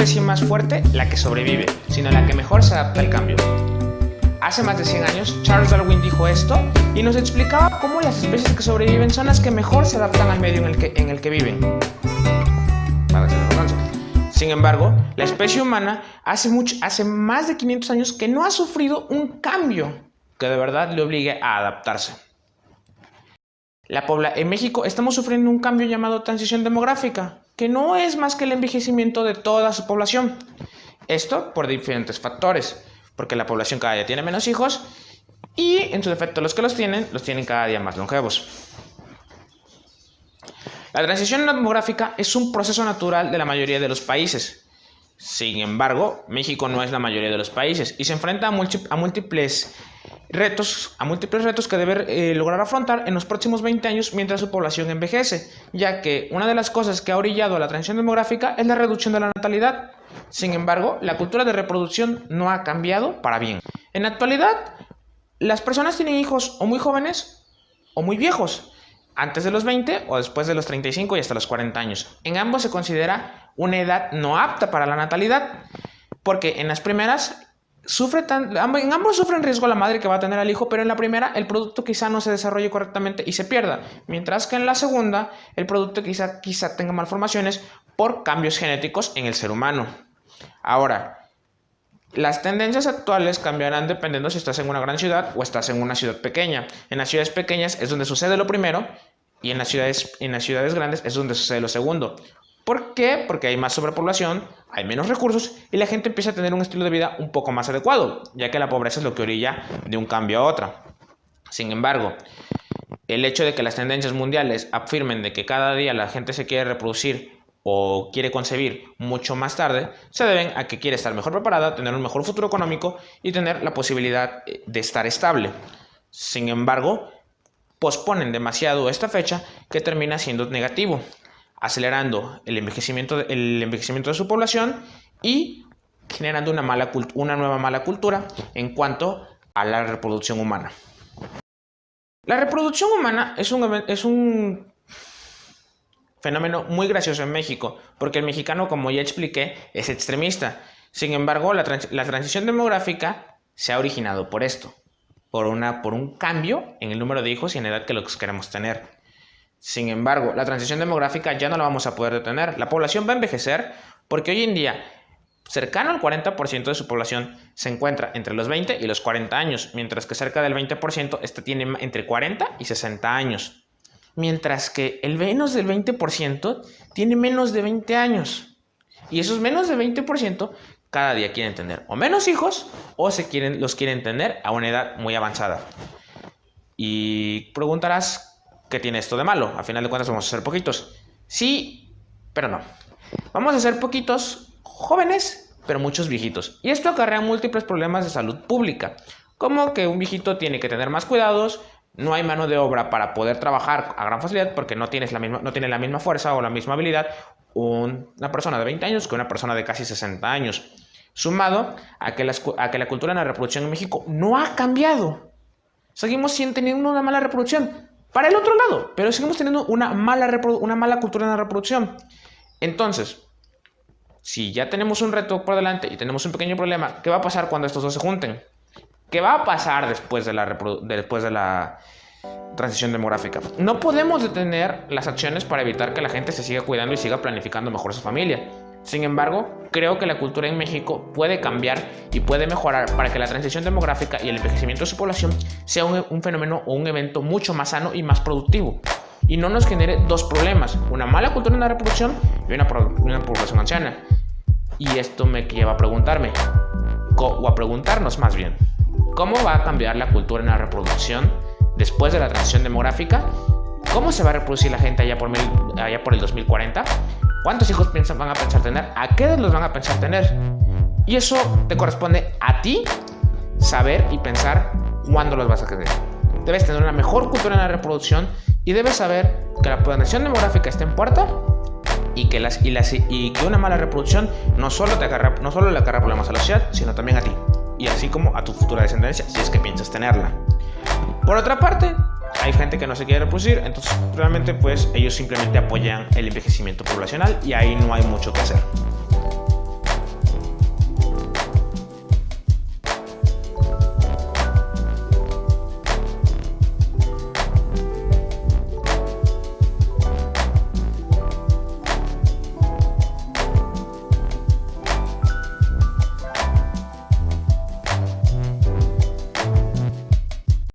especie más fuerte la que sobrevive, sino la que mejor se adapta al cambio. Hace más de 100 años, Charles Darwin dijo esto y nos explicaba cómo las especies que sobreviven son las que mejor se adaptan al medio en el que viven. Sin embargo, la especie humana hace más de 500 años que no ha sufrido un cambio que de verdad le obligue a adaptarse. En México estamos sufriendo un cambio llamado transición demográfica, que no es más que el envejecimiento de toda su población. Esto por diferentes factores, porque la población cada día tiene menos hijos y en su defecto los que los tienen cada día más longevos. La transición demográfica es un proceso natural de la mayoría de los países. Sin embargo, México no es la mayoría de los países y se enfrenta a múltiples retos que debe lograr afrontar en los próximos 20 años mientras su población envejece, ya que una de las cosas que ha orillado a la transición demográfica es la reducción de la natalidad. Sin embargo, la cultura de reproducción no ha cambiado para bien. En la actualidad, las personas tienen hijos o muy jóvenes o muy viejos, antes de los 20 o después de los 35 y hasta los 40 años. En ambos se considera una edad no apta para la natalidad, porque en las primeras en ambos sufre en riesgo la madre que va a tener al hijo, pero en la primera el producto quizá no se desarrolle correctamente y se pierda, mientras que en la segunda el producto quizá tenga malformaciones por cambios genéticos en el ser humano. Ahora, las tendencias actuales cambiarán dependiendo si estás en una gran ciudad o estás en una ciudad pequeña. En las ciudades pequeñas es donde sucede lo primero y en las ciudades grandes es donde sucede lo segundo. ¿Por qué? Porque hay más sobrepoblación, hay menos recursos y la gente empieza a tener un estilo de vida un poco más adecuado, ya que la pobreza es lo que orilla de un cambio a otra. Sin embargo, el hecho de que las tendencias mundiales afirmen de que cada día la gente se quiere reproducir o quiere concebir mucho más tarde, se deben a que quiere estar mejor preparada, tener un mejor futuro económico y tener la posibilidad de estar estable. Sin embargo, posponen demasiado esta fecha que termina siendo negativo, acelerando el envejecimiento de su población y generando una nueva mala cultura en cuanto a la reproducción humana. La reproducción humana es un fenómeno muy gracioso en México, porque el mexicano, como ya expliqué, es extremista. Sin embargo, la transición demográfica se ha originado por esto, por un cambio en el número de hijos y en la edad que los queremos tener. Sin embargo, la transición demográfica ya no la vamos a poder detener. La población va a envejecer porque hoy en día cercano al 40% de su población se encuentra entre los 20 y los 40 años, mientras que cerca del 20% tiene entre 40 y 60 años. Mientras que el menos del 20% tiene menos de 20 años. Y esos menos del 20% cada día quieren tener o menos hijos o los quieren tener a una edad muy avanzada. Y preguntarás, ¿qué tiene esto de malo? A final de cuentas vamos a ser poquitos. Sí, pero no. Vamos a ser poquitos jóvenes, pero muchos viejitos. Y esto acarrea múltiples problemas de salud pública, como que un viejito tiene que tener más cuidados, no hay mano de obra para poder trabajar a gran facilidad porque no tiene la misma fuerza o la misma habilidad una persona de 20 años que una persona de casi 60 años. Sumado a que la cultura en la reproducción en México no ha cambiado. Seguimos teniendo una mala reproducción. Para el otro lado, pero seguimos teniendo una mala cultura en la reproducción. Entonces, si ya tenemos un reto por delante y tenemos un pequeño problema, ¿qué va a pasar cuando estos dos se junten? ¿Qué va a pasar después de la transición demográfica? No podemos detener las acciones para evitar que la gente se siga cuidando y siga planificando mejor su familia. Sin embargo, creo que la cultura en México puede cambiar y puede mejorar para que la transición demográfica y el envejecimiento de su población sea un fenómeno o un evento mucho más sano y más productivo. Y no nos genere dos problemas, una mala cultura en la reproducción y una población anciana. Y esto me lleva a preguntarme, o a preguntarnos más bien, ¿cómo va a cambiar la cultura en la reproducción después de la transición demográfica? ¿Cómo se va a reproducir la gente allá por el 2040? ¿Cuántos hijos van a pensar tener? ¿A qué edad los van a pensar tener? Y eso te corresponde a ti saber y pensar cuándo los vas a tener. Debes tener una mejor cultura en la reproducción y debes saber que la transición demográfica está en puerta y que una mala reproducción no solo le acarrea problemas a la sociedad, sino también a ti y así como a tu futura descendencia si es que piensas tenerla. Por otra parte, hay gente que no se quiere reproducir, entonces realmente pues ellos simplemente apoyan el envejecimiento poblacional y ahí no hay mucho que hacer.